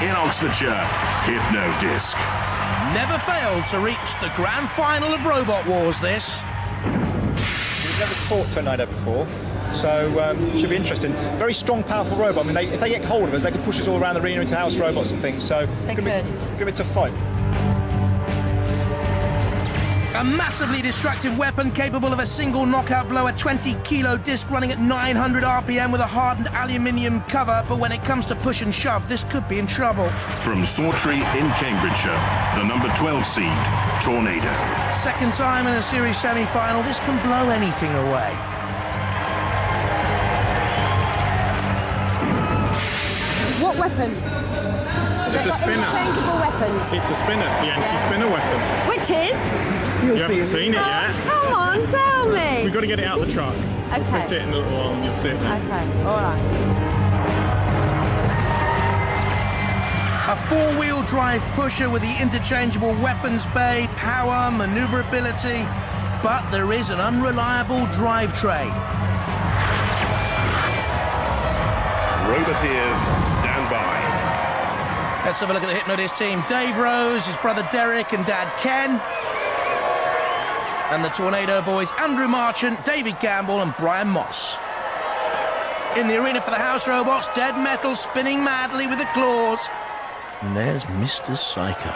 in Oxfordshire, Hypno-Disc. Never failed to reach the grand final of Robot Wars, this. We've never fought Tornado before, so should be interesting. Very strong, powerful robot. I mean, if they get hold of us, they can push us all around the arena into house robots and things, so they could. Give it a tough fight. A massively destructive weapon capable of a single knockout blow, a 20-kilo disc running at 900 RPM with a hardened aluminium cover, but when it comes to push and shove, this could be in trouble. From Sawtrey in Cambridgeshire, the number 12 seed, Tornado. Second time in a series semi-final, this can blow anything away. What weapon? It's a spinner. Interchangeable weapons. It's a spinner, the anti-spinner weapon. Which is? You haven't seen it yet. Come on, tell me. We've got to get it out of the truck. Okay. Put it in a little while and you'll see it then. Okay, all right. A four-wheel drive pusher with the interchangeable weapons bay, power, maneuverability, but there is an unreliable drivetrain. Roboteers, stand by. Let's have a look at the Hypno-Disc team. Dave Rose, his brother Derek and dad Ken. And the Tornado boys, Andrew Marchant, David Gamble and Brian Moss. In the arena for the house robots, Dead Metal spinning madly with the claws. And there's Mr. Psycho,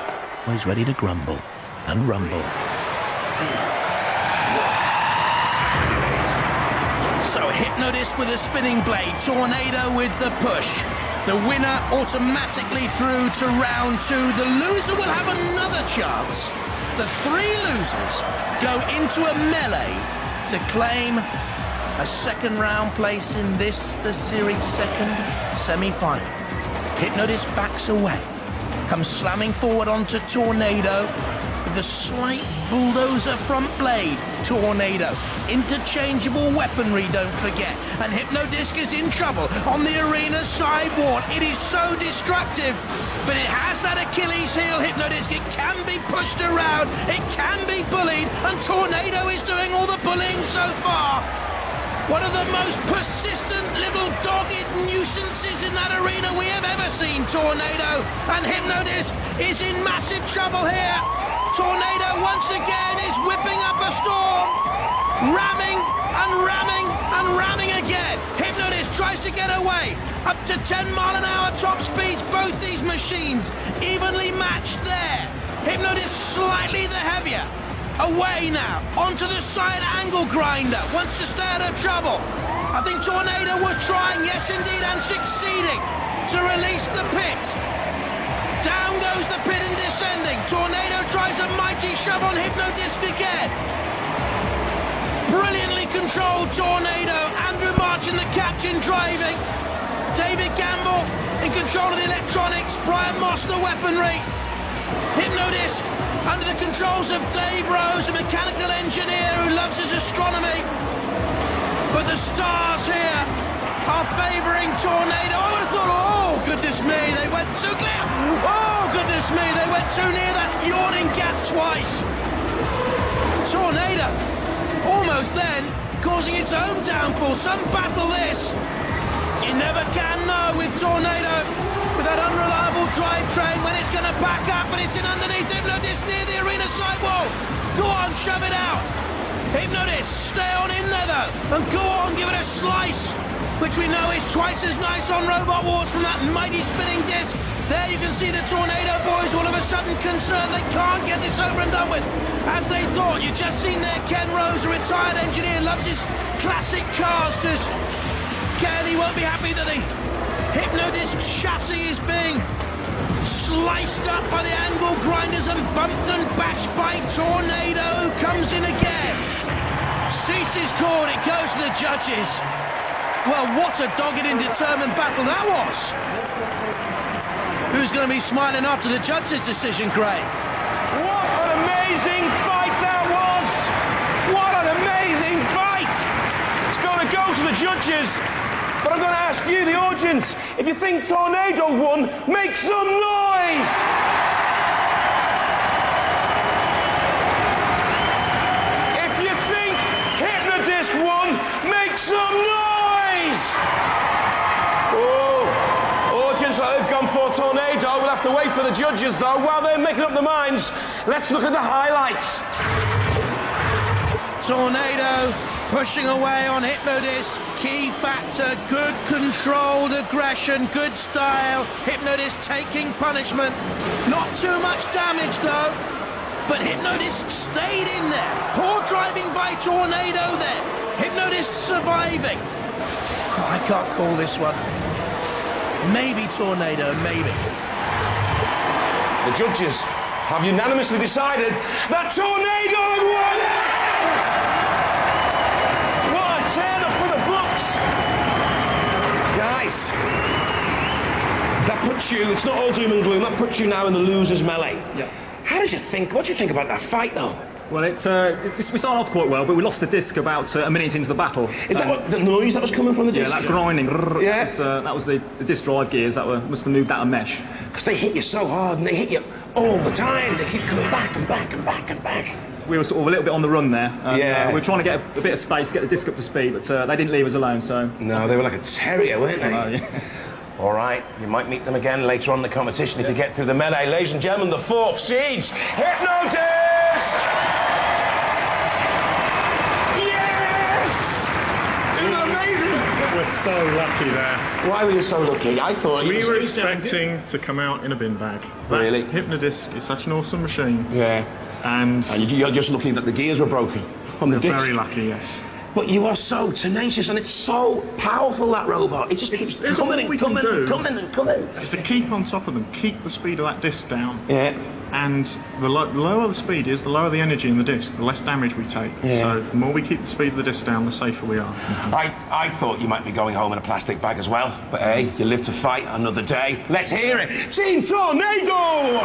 always ready to grumble and rumble. So Hypno-Disc with a spinning blade, Tornado with the push. The winner automatically through to round two. The loser will have another chance. The three losers go into a melee to claim a second round place in this, the series second semi-final. Hypno-Disc backs away, comes slamming forward onto Tornado with the slight bulldozer front blade. Tornado, interchangeable weaponry, don't forget. And Hypno-Disc is in trouble on the arena sidewalk. It is so destructive, but it has that Achilles heel, Hypno-Disc. It can be pushed around, it can be bullied, and Tornado is doing all the bullying so far. One of the most persistent little dogged nuisances in that arena we have ever seen, Tornado. And Hypno-Disc is in massive trouble here. Tornado once again is whipping up a storm. Ramming and ramming and ramming again. Hypno-Disc tries to get away. Up to 10 mile an hour top speeds, both these machines evenly matched there. Hypno-Disc slightly the heavier. Away now, onto the side angle grinder, wants to stay out of trouble. I think Tornado was trying, yes indeed, and succeeding to release the pit. Down goes the pit and descending. Tornado tries a mighty shove on Hypno-Disc again. Brilliantly controlled Tornado. Andrew Marchant, the captain, driving. David Gamble in control of the electronics. Brian Moss, the weaponry. Hypno-Disc under the controls of Dave Rose, a mechanical engineer who loves his astronomy. But the stars here are favouring Tornado. I would have thought, oh goodness me, they went too clear. Oh goodness me, they went too near that yawning gap twice. Tornado, almost then, causing its own downfall. Some battle this. You never can know with Tornado, with that unreliable drivetrain, when it's going to back up, but it's in underneath Hypno-Disc near the arena sidewall. Go on, shove it out. Hypno-Disc, stay on in there though, and go on, give it a slice, which we know is twice as nice on Robot Wars from that mighty spinning disc. There you can see the Tornado boys all of a sudden concerned they can't get this over and done with, as they thought. You just seen there Ken Rose, a retired engineer, loves his classic cars. Ken, he won't be happy that the Hypno-Disc chassis is being sliced up by the angle grinders and bumped and bashed by Tornado, who comes in again. Cease is called, it goes to the judges. Well, what a dogged and determined battle that was. Who's going to be smiling after the judges' decision, Craig? What an amazing fight that was! What an amazing fight! It's going to go to the judges. But I'm going to ask you, the audience, if you think Tornado won, make some noise! If you think Hypno-Disc won, make some noise! Oh, audience, they've gone for Tornado. to wait for the judges, though. While they're making up their minds, let's look at the highlights. Tornado pushing away on Hypnodisc. Key factor, good controlled aggression, good style. Hypnodisc taking punishment. Not too much damage, though. But Hypnodisc stayed in there. Poor driving by Tornado there. Hypnodisc surviving. Oh, I can't call this one. Maybe Tornado, maybe. The judges have unanimously decided that Tornado had won! What a turn up for the books! Guys, that puts you, it's not all doom and gloom, that puts you now in the loser's melee. Yeah. How did you think, what do you think about that fight, though? Well, we started off quite well, but we lost the disc about a minute into the battle. Is that what, the noise that was coming from the disc? Yeah, that grinding. Yeah. That was the disc drive gears that must have moved out of mesh. Because they hit you so hard, and they hit you all the time. They keep coming back and back and back and back. We were sort of a little bit on the run there. And, yeah. We were trying to get a bit of space, get the disc up to speed, but they didn't leave us alone, so... No, they were like a terrier, weren't they? Yeah. All right, you might meet them again later on in the competition if you get through the melee. Ladies and gentlemen, the 4th seeds, Hypnodisc! Yes! Isn't it amazing? We're so lucky there. Why were you so lucky? I thought We were expecting to come out in a bin bag. Really? Hypnodisc is such an awesome machine. Yeah. And you're just lucky that the gears were broken on the we're disc. very lucky, yes. But you are so tenacious and it's so powerful, that robot. It just keeps it's coming all and we can coming do. and coming and coming. Is to keep on top of them, keep the speed of that disc down. Yeah. And the lower the speed is, the lower the energy in the disc, the less damage we take. Yeah. So the more we keep the speed of the disc down, the safer we are. I thought you might be going home in a plastic bag as well. But hey, you live to fight another day. Let's hear it. Team Tornado!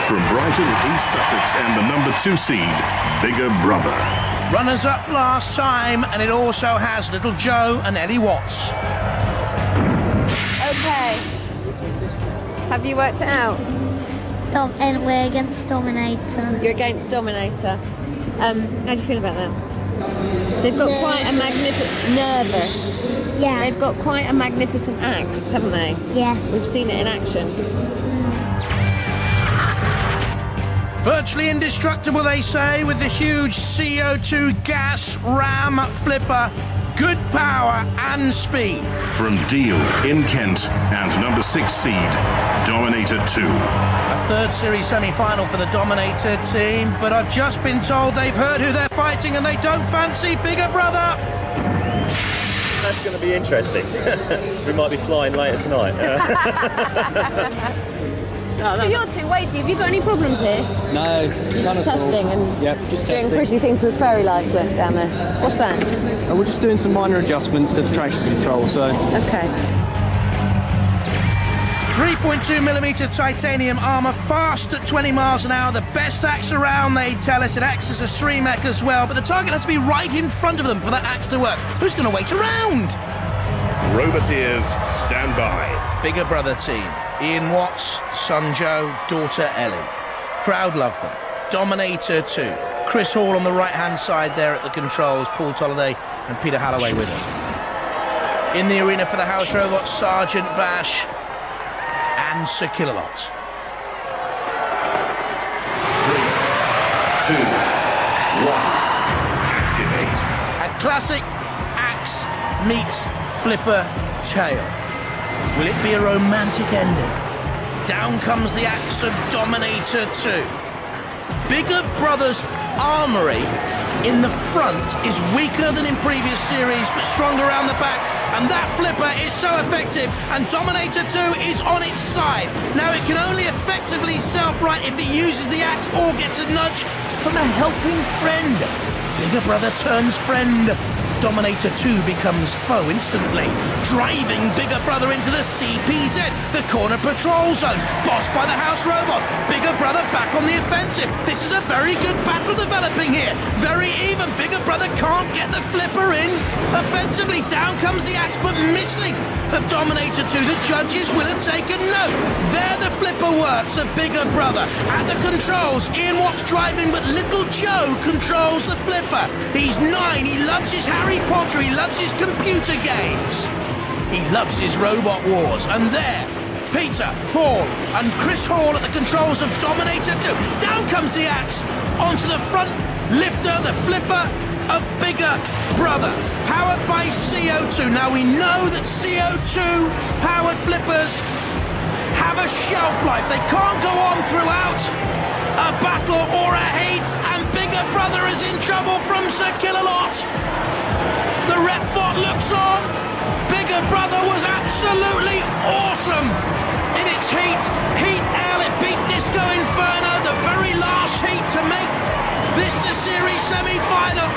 From Brighton, East Sussex, and the number 2 seed, Bigger Brother. Runners up last time, and it also has Little Joe and Ellie Watts. Okay. Have you worked it out? And we're against Dominator. You're against Dominator. How do you feel about that? They've got quite a magnificent... Nervous. Yeah. They've got quite a magnificent axe, haven't they? Yes. We've seen it in action. Virtually indestructible, they say, with the huge CO2 gas ram flipper. Good power and speed. From Deal in Kent and number 6 seed, Dominator 2. A 3rd series semi-final for the Dominator team, but I've just been told they've heard who they're fighting and they don't fancy Bigger Brother. That's going to be interesting. We might be flying later tonight. But you're too weighty. Have you got any problems here? No, You're none just at all. testing and Yep, just doing testing. pretty things with fairy lights down there. What's that? We're just doing some minor adjustments to the traction control, so... Okay. 3.2mm titanium armour, fast at 20 miles an hour, the best axe around, they tell us. It acts as a stream-mech as well, but the target has to be right in front of them for that axe to work. Who's going to wait around? Roboteers, stand by. Bigger Brother team. Ian Watts, son Joe, daughter Ellie. Crowd love them. Dominator 2. Chris Hall on the right-hand side there at the controls, Paul Tolliday and Peter Halloway with him. In the arena for the house robots, Sergeant Bash and Sir Killalot. 3, 2, 1. Activate. A classic axe meets flipper tail. Will it be a romantic ending? Down comes the axe of Dominator 2. Bigger Brother's armoury in the front is weaker than in previous series, but stronger around the back, and that flipper is so effective, and Dominator 2 is on its side. Now it can only effectively self-right if it uses the axe or gets a nudge from a helping friend. Bigger Brother turns friend. Dominator 2 becomes foe instantly, driving Bigger Brother into the CPZ, the corner patrol zone, bossed by the house robot. Bigger Brother back on the offensive. This is a very good battle developing here. Very even. Bigger brother can't get the flipper in. Offensively, down comes the axe, but missing of Dominator 2. The judges will have taken note. There the flipper works of bigger brother. At the controls, Ian Watt's driving, but little Joe controls the flipper. He's 9, he loves his Harry Potter, he loves his computer games. He loves his Robot Wars. And there, Peter, Paul, and Chris Hall at the controls of Dominator 2. Down comes the axe onto the front lifter, the flipper of bigger brother, powered by CO2. Now we know that CO2 powered flippers have a shelf life. They can't go on throughout a battle or a heat, and bigger brother is in trouble from Sir Killalot. The rep bot looks on. Bigger brother was absolutely awesome in its heat L. It beat Disco Inferno, the very last heat to make this the series semi-final.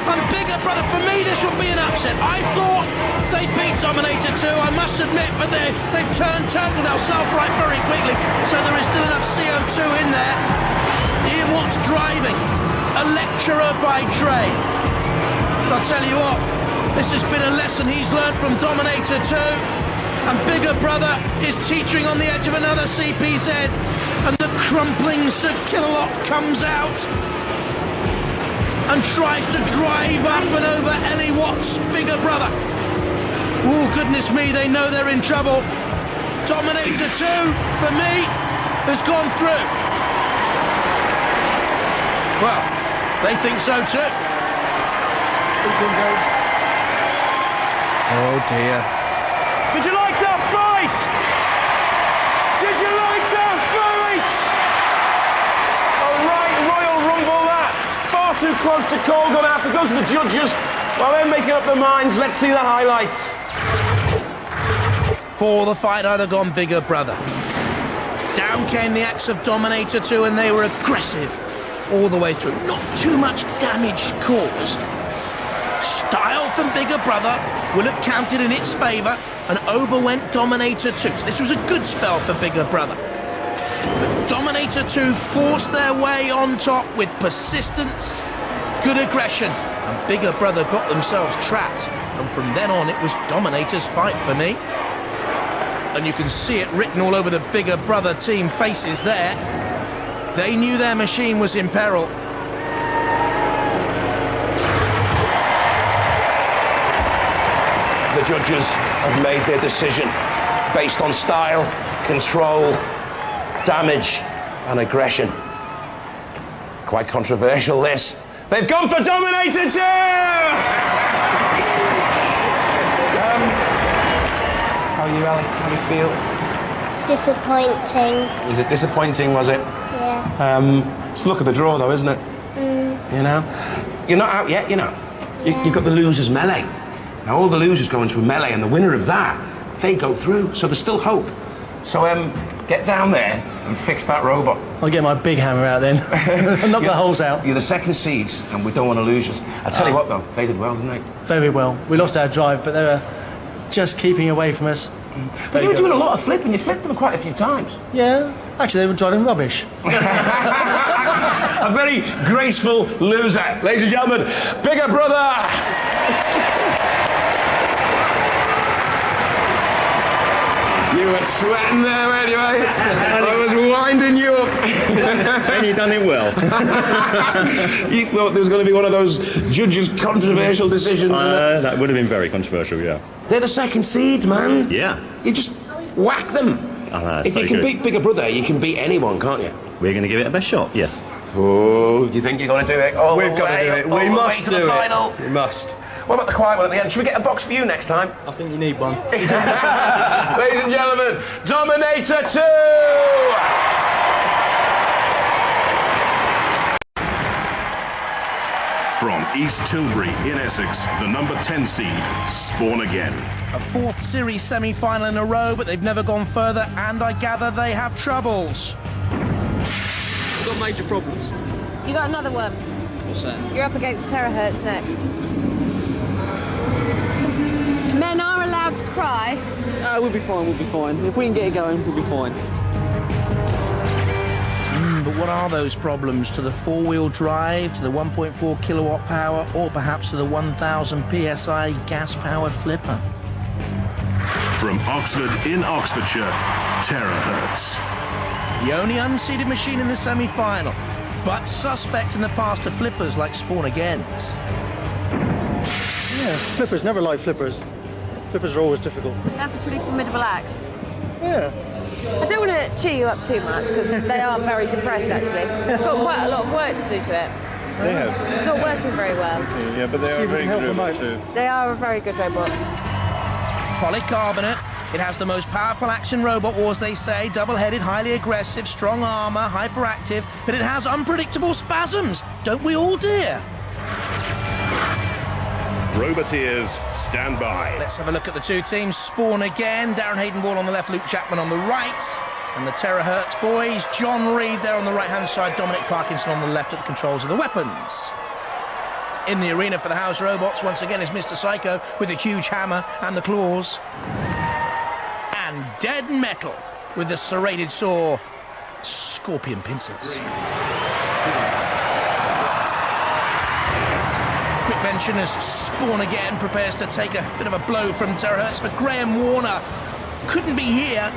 And bigger brother, for me this would be an upset. I thought they beat Dominator 2, I must admit, but they've turned turtle themselves right very quickly, so there is still enough CO2 in there. Ian Watt's driving, a lecturer by trade. I'll tell you what, this has been a lesson he's learned from Dominator 2, and bigger brother is teetering on the edge of another CPZ, and the crumpling Sir Killalot comes out and tries to drive up and over Ellie Watt's bigger brother. Oh, goodness me, they know they're in trouble. Dominator 2, for me, has gone through. Well, they think so too. Oh dear. Did you like that fight? Did you like that fight? A right Royal Rumble that. Far too close to call, gonna have to go to the judges. While they're making up their minds, let's see the highlights. For the fight had gone bigger brother. Down came the axe of Dominator 2, and they were aggressive all the way through. Not too much damage caused. Style from bigger brother will have counted in its favour, and over went Dominator 2. So this was a good spell for bigger brother. But Dominator 2 forced their way on top with persistence, good aggression, and bigger brother got themselves trapped. And from then on, it was Dominator's fight for me. And you can see it written all over the bigger brother team faces there. They knew their machine was in peril. The judges have made their decision based on style, control, damage, and aggression. Quite controversial, this. They've gone for Dominator 2! How are you, Ali? How do you feel? Disappointing. Was it disappointing, was it? Yeah. It's look at the draw, though, isn't it? You know? You're not out yet, you know? Yeah. You've got the losers melee. Now, all the losers go into a melee, and the winner of that, they go through. So there's still hope. So, get down there and fix that robot. I'll get my big hammer out then. Knock the holes out. You're the second seeds, and we don't want to lose you. I tell you what, though, they did well, didn't they? Very well. We lost our drive, but they were just keeping away from us. But you were doing a lot of flipping. You flipped them quite a few times. Yeah. Actually, they were driving rubbish. A very graceful loser. Ladies and gentlemen, bigger brother! You were sweating there, weren't you, eh? I was winding you up. And you done it well. You thought there was going to be one of those judges' controversial decisions. That would have been very controversial, yeah. They're the second seeds, man. Yeah. You just whack them. If you can beat bigger brother, you can beat anyone, can't you? We're going to give it a best shot, yes. Oh, do you think you're going to do it? We've got to do it. We must do it. We must. What about the quiet one at the end? Should we get a box for you next time? I think you need one. Ladies and gentlemen, Dominator 2! From East Tilbury in Essex, the number 10 seed, Spawn Again. A fourth series semi-final in a row, but they've never gone further, and I gather they have troubles. We've got major problems. You got another one. What's that? You're up against Terahertz next. Men are allowed to cry. We'll be fine, we'll be fine. If we can get it going, we'll be fine. but what are those problems? To the four-wheel drive, to the 1.4 kilowatt power, or perhaps to the 1000 psi gas-powered flipper? From Oxford in Oxfordshire, terahertz. The only unseeded machine in the semi-final, but suspect in the past to flippers like Spawn Agains. Yeah, flippers never like flippers. Flippers are always difficult. That's a pretty formidable axe. Yeah. I don't want to cheer you up too much because they are very depressed actually. It's got quite a lot of work to do to it. They have. It's not working very well. Yeah, but they are a very good robot too. They are a very good robot. Polycarbonate. It has the most powerful axe in Robot Wars, they say. Double-headed, highly aggressive, strong armor, hyperactive, but it has unpredictable spasms. Don't we all, dear? Roboteers, stand by. Let's have a look at the two teams. Spawn Again. Darren Hayden-Ball on the left, Luke Chapman on the right. And the terahertz boys. John Reed there on the right-hand side. Dominic Parkinson on the left at the controls of the weapons. In the arena for the house robots, once again, is Mr. Psycho with the huge hammer and the claws. And Dead Metal with the serrated saw, scorpion pincers. Quick mention as Spawn Again prepares to take a bit of a blow from terahertz, but Graham Warner couldn't be here,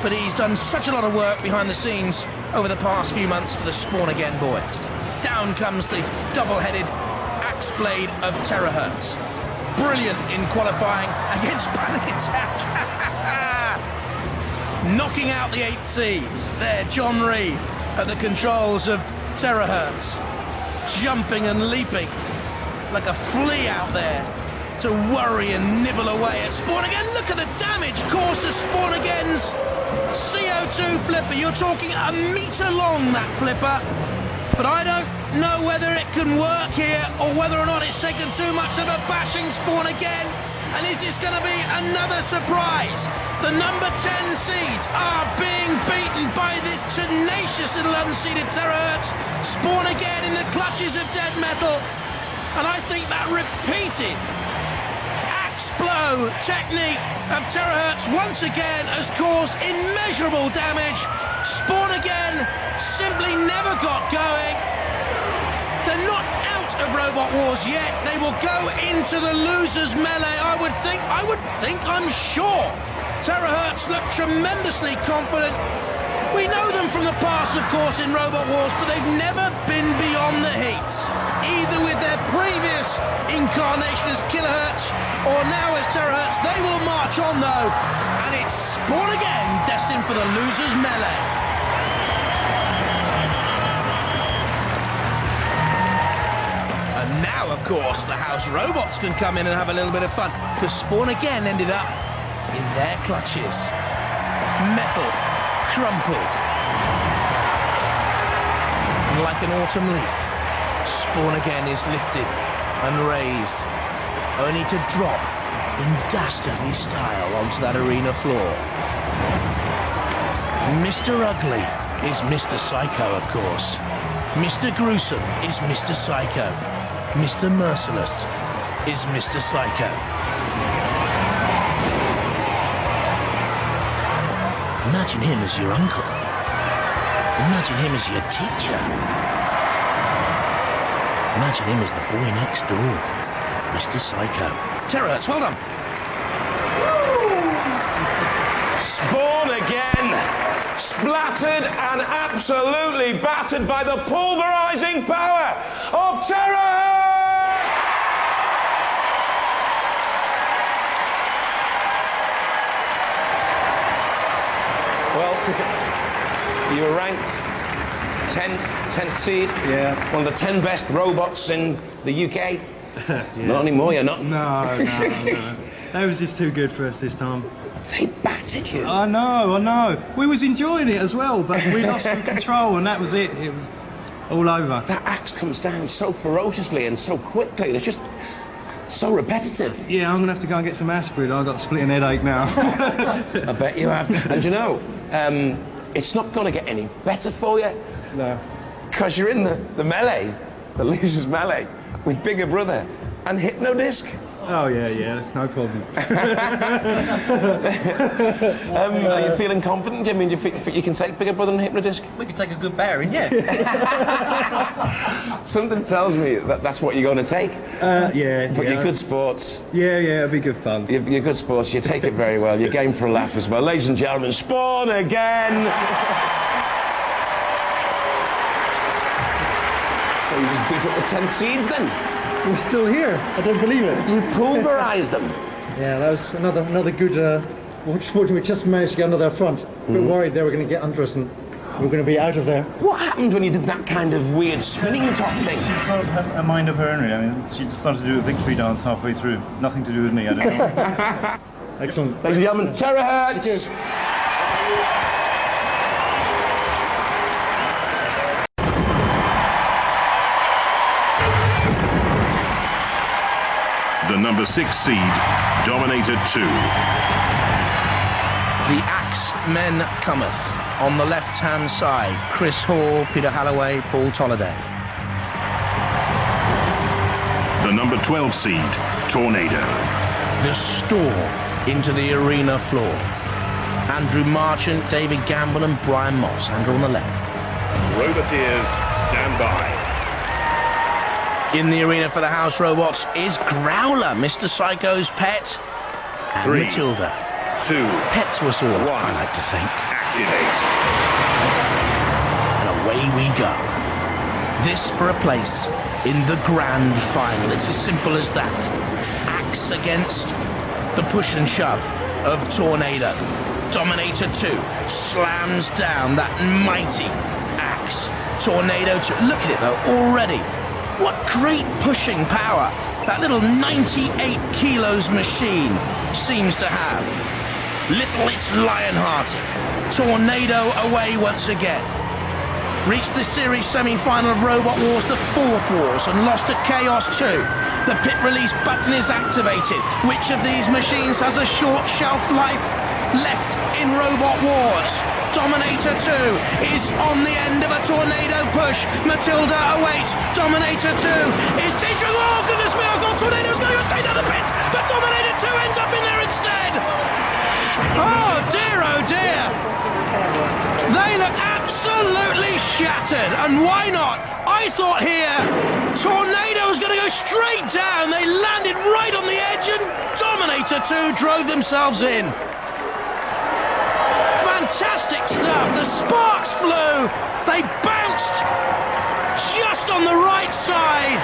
but he's done such a lot of work behind the scenes over the past few months for the Spawn Again boys. Down comes the double-headed axe blade of terahertz. Brilliant in qualifying against Panic Attack. Knocking out the 8Cs. There, John Reed at the controls of terahertz. Jumping and leaping like a flea out there to worry and nibble away at Spawn Again. Look at the damage caused to Spawn Again's CO2 flipper. You're talking a metre long, that flipper. But I don't know whether it can work here or whether or not it's taken too much of a bashing. Spawn Again. And is this going to be another surprise? The number 10 seeds are being beaten by this tenacious little unseeded terahertz. Spawn Again in the clutches of Dead Metal. And I think that repeated axe blow technique of terahertz once again has caused immeasurable damage. Spawn Again simply never got going. They're not out of Robot Wars yet. They will go into the losers melee, I would think, I'm sure. Terahertz look tremendously confident. We know them from the past, of course, in Robot Wars, but they've never been beyond the heats. Either with their previous incarnation as Kilohertz, or now as Terahertz. They will march on, though. And it's Spawn Again, destined for the losers melee. And now, of course, the house robots can come in and have a little bit of fun, because Spawn Again ended up in their clutches. Metal, crumpled. And like an autumn leaf, Spawn Again is lifted and raised, only to drop in dastardly style onto that arena floor. Mr. Ugly is Mr. Psycho, of course. Mr. Gruesome is Mr. Psycho. Mr. Merciless is Mr. Psycho. Imagine him as your uncle. Imagine him as your teacher. Imagine him as the boy next door, Mr. Psycho. Terahertz, well done. Spawn Again. Splattered and absolutely battered by the pulverizing power of Terahertz! Well, you were ranked 10th seed. Yeah. One of the 10 best robots in the UK. Yeah. Not anymore, you're not. No. That was just too good for us this time. They battered you. I know. We was enjoying it as well, but we lost some control and that was it. It was all over. That axe comes down so ferociously and so quickly. It's just so repetitive. Yeah, I'm going to have to go and get some aspirin. I've got a splitting headache now. I bet you have. And you know, it's not going to get any better for you. No. Because you're in the melee, the losers melee, with Bigger Brother and Hypnodisc. Oh yeah, that's no problem. Are you feeling confident, Jimmy? Do you think you can take Bigger Brother and Hypnodisc? We could take a good bearing, yeah. Something tells me that that's what you're going to take. Yeah. But you're good sports. Yeah, it'll be good fun. You're good sports. You take it very well. You're game for a laugh as well. Ladies and gentlemen, Spawn again. So you just beat up the 10 seeds then? We're still here. I don't believe it. You pulverised them. Yeah, that was another good. We just managed to get under their front. We were worried they were going to get under us and we were going to be out of there. What happened when you did that kind of weird spinning top thing? She's got a mind of her own, really. I mean, she just started to do a victory dance halfway through. Nothing to do with me, I don't know. Excellent. Ladies and gentlemen, terahertz. The number 6 seed, Dominator 2. The Axemen cometh. On the left-hand side, Chris Hall, Peter Halloway, Paul Tolliday. The number 12 seed, Tornado. The Storm into the arena floor. Andrew Marchant, David Gamble and Brian Moss. Andrew on the left. Roboteers, stand by. In the arena for the house robots is Growler, Mr. Psycho's pet, and 3, Matilda. 2, Pets was all, 1. I like to think. Activate. And away we go. This for a place in the grand final. It's as simple as that. Axe against the push and shove of Tornado. Dominator 2 slams down that mighty Axe. Tornado 2. Look at it though, already. What great pushing power that little 98 kilos machine seems to have. Little it's lion-hearted. Tornado away once again. Reached the series semi-final of Robot Wars, the Fourth Wars, and lost to Chaos 2. The pit release button is activated. Which of these machines has a short shelf life left in Robot Wars? Dominator 2 is on the end of a Tornado push. Matilda awaits. Dominator 2 is teaching. Oh, goodness me, I've got Tornado's going to take down the pit, but Dominator 2 ends up in there instead. Oh dear, oh dear. They look absolutely shattered, and why not? I thought here Tornado was going to go straight down. They landed right on the edge, and Dominator 2 drove themselves in. Fantastic stuff. The sparks flew. They bounced just on the right side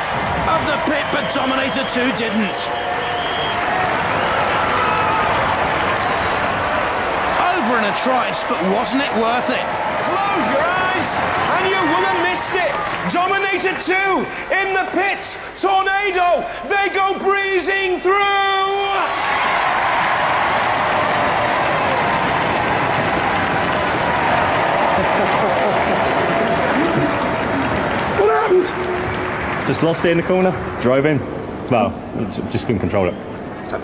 of the pit, but Dominator 2 didn't. Over in a trice, but wasn't it worth it? Close your eyes and you would have missed it. Dominator 2 in the pits. Tornado, they go breezing through. What happened? Just lost it in the corner, drove in. Well, just couldn't control it.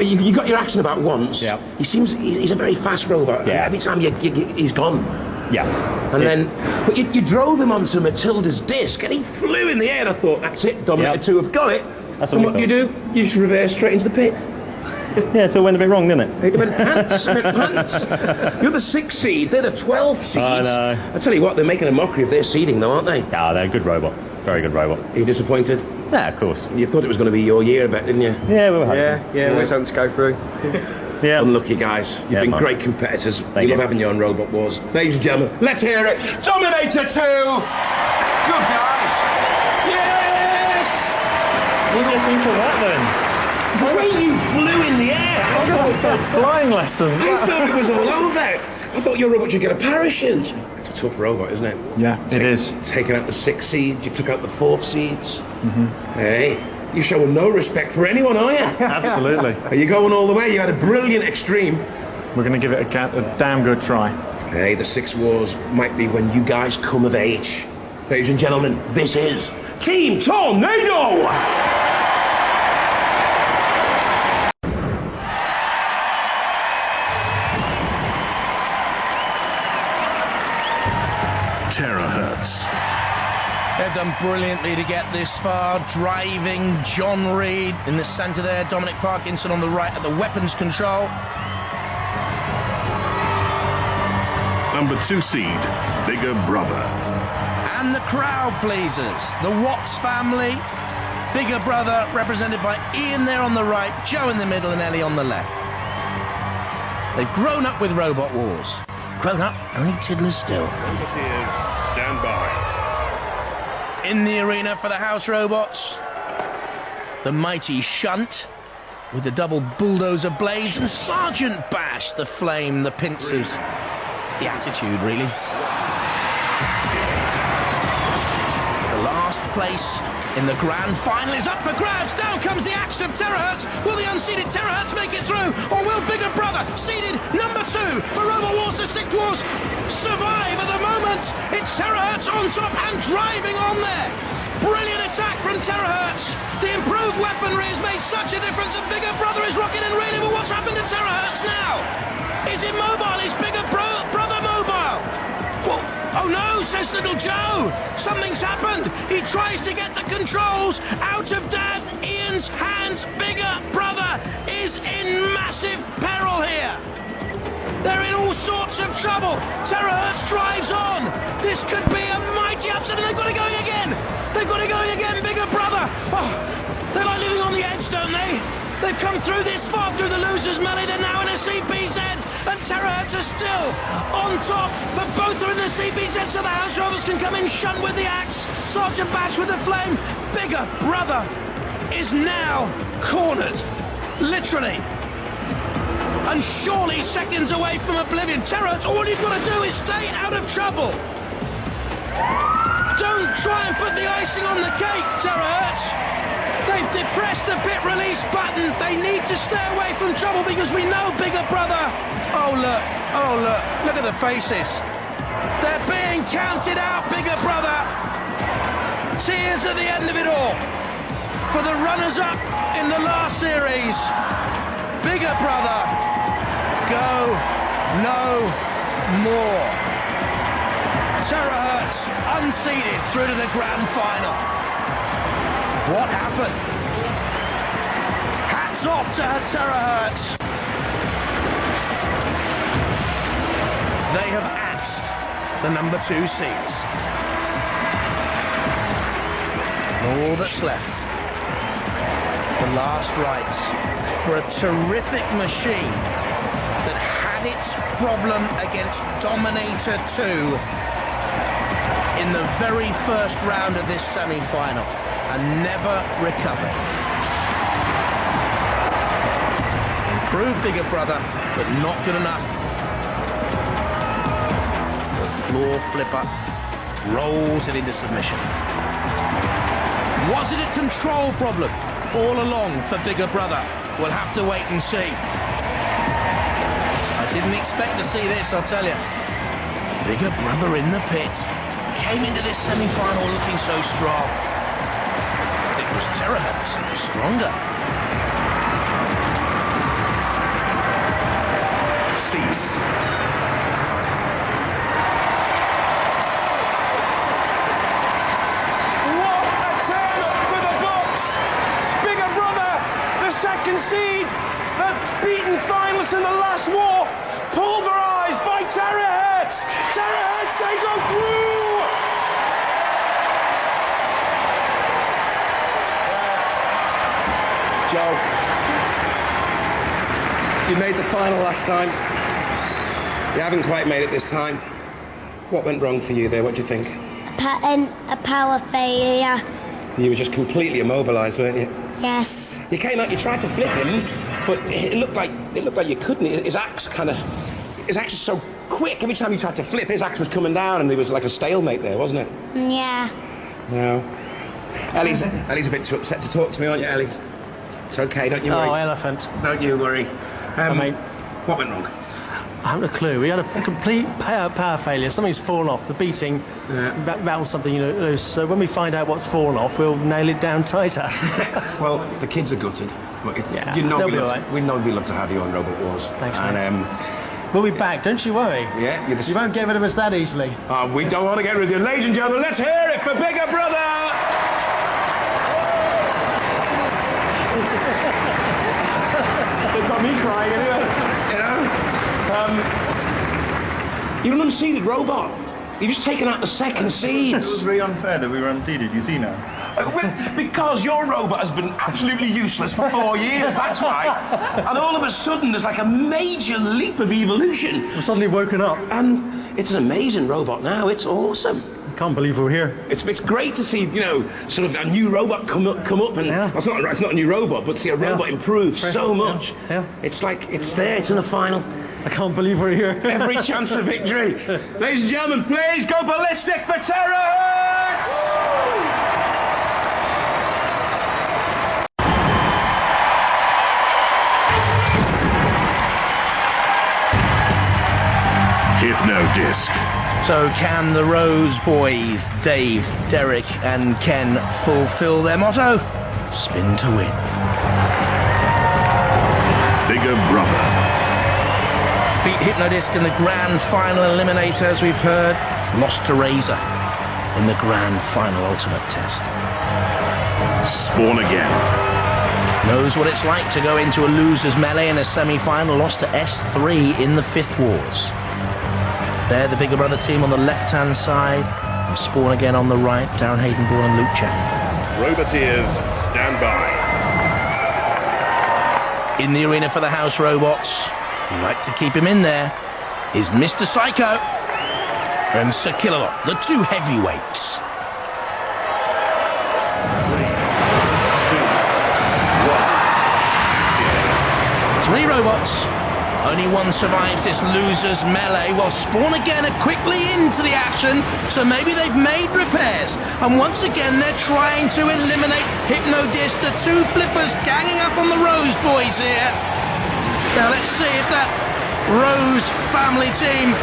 You got your action about once. Yeah. He's a very fast robot. Yeah. Every time he's gone. Yeah. And then, but you drove him onto Matilda's disc, and he flew in the air. And I thought, that's it, Dominator 2 have got it. That's and what what do? You just reverse straight into the pit. Yeah, it all went a bit wrong, didn't it? It went pants. You're the 6th seed, they're the 12th seed. I know. I tell you what, they're making a mockery of their seeding, though, aren't they? Yeah, they're a good robot. Very good robot. Are you disappointed? Yeah, of course. You thought it was going to be your year, I bet, didn't you? Yeah, we were hoping. Yeah, we was hoping to go through. Yeah. Unlucky guys. You've been fine. great competitors. Thank We you. love having you on Robot Wars. Ladies and gentlemen, let's hear it. Dominator 2! Good guys! Yes! What do you think of that then? The way you flew in the air! Flying lessons. I thought it was all over. I thought your robot should get a parachute. It's a tough robot, isn't it? Yeah, it is. Taking out the 6 seeds, you took out the 4th seeds. Hey, you're showing no respect for anyone, are you? Absolutely. Are you going all the way? You had a brilliant extreme. We're going to give it a damn good try. Hey, the 6 Wars might be when you guys come of age. Ladies and gentlemen, this is Team Tornado! Terahertz. done brilliantly to get this far. Driving John Reed in the centre there. Dominic Parkinson on the right at the weapons control. Number 2 seed, Bigger Brother. And the crowd pleasers, the Watts family. Bigger Brother represented by Ian there on the right, Joe in the middle and Ellie on the left. They've grown up with Robot Wars. Grown up, only tiddlers still. Volunteers, stand by. In the arena for the house robots, the mighty Shunt with the double bulldozer blades, and Sergeant Bash, the flame, the pincers, the attitude really. The last place in the grand final is up for grabs. Down comes the axe of Terahertz. Will the unseeded Terahertz make it through, or will Bigger Brother, seeded number 2 for Robot Wars, the 6 Wars, survive at the moment? It's Terahertz on top and driving on there. Brilliant attack from Terahertz. The improved weaponry has made such a difference, and Bigger Brother is rocking in really. But what's happened to Terahertz now? Is it mobile? Is Bigger Brother mobile? Well, oh no, says little Joe. Something's happened. He tries to get the controls out of Dad Ian's hands. Bigger Brother is in massive peril here. They're in all sorts of trouble. Terahertz drives on. This could be a mighty upset, and they've got it going again. They've got it going again, Bigger Brother. Oh, they like living on the edge, don't they? They've come through this far through the losers' melee. They're now in a CPZ, and Terahertz are still on top. But both are in the CPZ, so the house robots can come in. Shunt with the axe, Sergeant Bash with the flame. Bigger Brother is now cornered, literally, and surely seconds away from oblivion. Terahertz, all you've got to do is stay out of trouble. Don't try and put the icing on the cake, Terahertz. They've depressed the pit release button. They need to stay away from trouble, because we know Bigger Brother. Oh look at the faces. They're being counted out, Bigger Brother. Tears at the end of it all for the runners-up in the last series. Bigger Brother, go no more. Terahertz unseeded through to the grand final. What happened? Hats off to Terahertz. They have axed the number 2 seeds. All that's left, the last rites for a terrific machine that had its problem against Dominator 2 in the very first round of this semi-final and never recovered. Improved Bigger Brother, but not good enough. The floor flipper rolls it into submission. Was it a control problem all along for Bigger Brother? We'll have to wait and see. I didn't expect to see this, I'll tell you. Bigger Brother in the pit. Came into this semi-final looking so strong. It was Terahertz stronger. Cease. What a turn up for the books! Bigger Brother, the second seed, the beaten finalists in the last war, pulverised by Terahertz. Terahertz, they go through! Joe, you made the final last time. You haven't quite made it this time. What went wrong for you there? What do you think? A power failure. You were just completely immobilised, weren't you? Yes. You came out, you tried to flip him, but it looked like you couldn't. His axe is so quick. Every time you tried to flip, his axe was coming down, and there was like a stalemate there, wasn't it? Yeah. No. Ellie's a bit too upset to talk to me, aren't you, Ellie? It's okay, don't you worry. Oh, elephant. Don't you worry. Mate. What went wrong? I haven't a clue. We had a complete power failure. Something's fallen off. The beating rattles something loose. So when we find out what's fallen off, we'll nail it down tighter. Well, the kids are gutted. But Yeah, we they'll be all right. We know we'd love to have you on Robot Wars. Thanks, and mate. We'll be back, don't you worry. Yeah, you won't get rid of us that easily. We don't want to get rid of you. Ladies and gentlemen, let's hear it for Bigger Brother! They've got me crying anyway. You're an unseeded robot. You've just taken out the second seeds. It was very unfair that we were unseeded, you see now. Because your robot has been absolutely useless for 4 years, that's why. And all of a sudden there's like a major leap of evolution. We're suddenly woken up. And it's an amazing robot now, it's awesome. I can't believe we're here. It's great to see, you know, sort of a new robot come up and... Yeah. Well, it's not a new robot, but see a robot improve so much. Yeah. It's like, it's there, it's in the final. I can't believe we're here. Every chance of victory. Ladies and gentlemen, please go ballistic for Terahertz! Hypno-Disc. So can the Rose boys, Dave, Derek and Ken, fulfill their motto? Spin to win. Bigger Brother. Beat Hypno-Disc in the grand final eliminator, as we've heard. Lost to Razor in the grand final ultimate test. Spawn again. Knows what it's like to go into a loser's melee in a semi-final. Lost to S3 in the 5th Wars. There, the Bigger Brother team on the left-hand side. And Spawn again on the right. Darren Haydenborn and Luke Check. Roboteers, stand by. In the arena for the house robots, we like to keep him in there, is Mr. Psycho and Sir Killalot, the two heavyweights. 3 robots. Only one survives this loser's melee, while Spawn again are quickly into the action, so maybe they've made repairs. And once again, they're trying to eliminate Hypno-Disc, the 2 flippers ganging up on the Rose boys here. Now let's see if that Rose family team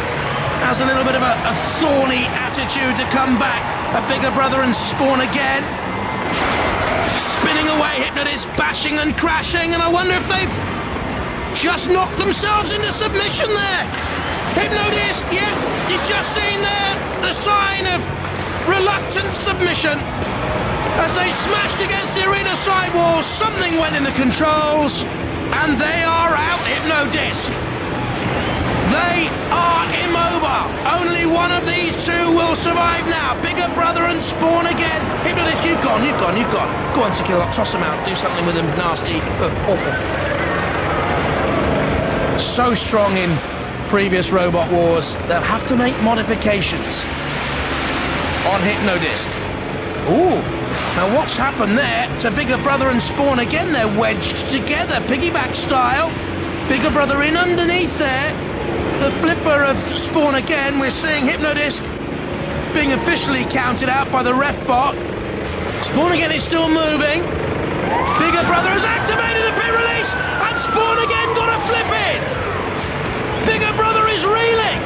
has a little bit of a thorny attitude to come back. A Bigger Brother and Spawn again. Spinning away, Hypno-Disc bashing and crashing, and I wonder if they've just knocked themselves into submission there. Hypno-Disc, yeah, you've just seen there the sign of reluctant submission. As they smashed against the arena sidewalls, something went in the controls, and they are out, Hypno-Disc. They are immobile. Only one of these 2 will survive now. Bigger Brother and Spawn again. Hypno-Disc, you've gone. Go on, Sir Killalot, toss them out, do something with them nasty. Awful. So strong in previous Robot Wars, they'll have to make modifications on Hypno-Disc. Ooh, now what's happened there to Bigger Brother and Spawn? Again, they're wedged together, piggyback style. Bigger Brother in underneath there. The flipper of Spawn again. We're seeing Hypno-Disc being officially counted out by the ref bot. Spawn again is still moving. Bigger Brother has activated the pit release, and Spawn again got a flip in. Bigger Brother is reeling.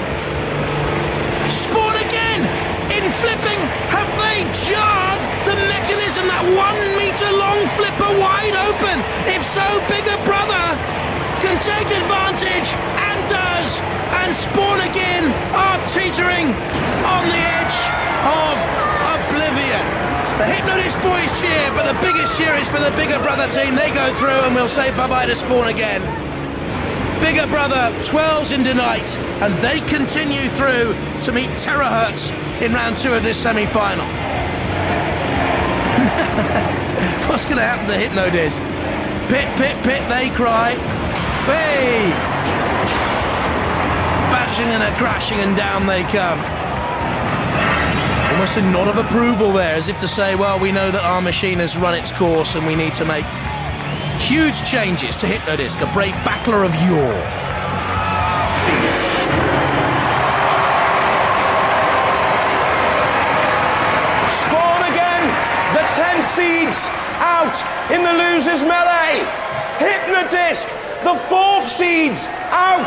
Spawn again in flipping. Have they jarred the mechanism, that 1 meter long flipper wide open? If so, Bigger Brother can take advantage and does. And Spawn again are teetering on the edge of oblivion. The Hypno-Disc boys cheer, but the biggest cheer is for the Bigger Brother team. They go through, and we'll say bye-bye to Spawn again. Bigger Brother 12's into night, and they continue through to meet Terahertz in round 2 of this semi-final. What's going to happen to Hypno-Disc? Pit, pit, pit, they cry. Hey! Bashing and a crashing, and down they come. Almost a nod of approval there, as if to say, well, we know that our machine has run its course and we need to make huge changes to Hypno-Disc, a brave battler of yore. Spawn again, the 10 seeds out in the losers melee. Hypno-Disc, the 4th seeds out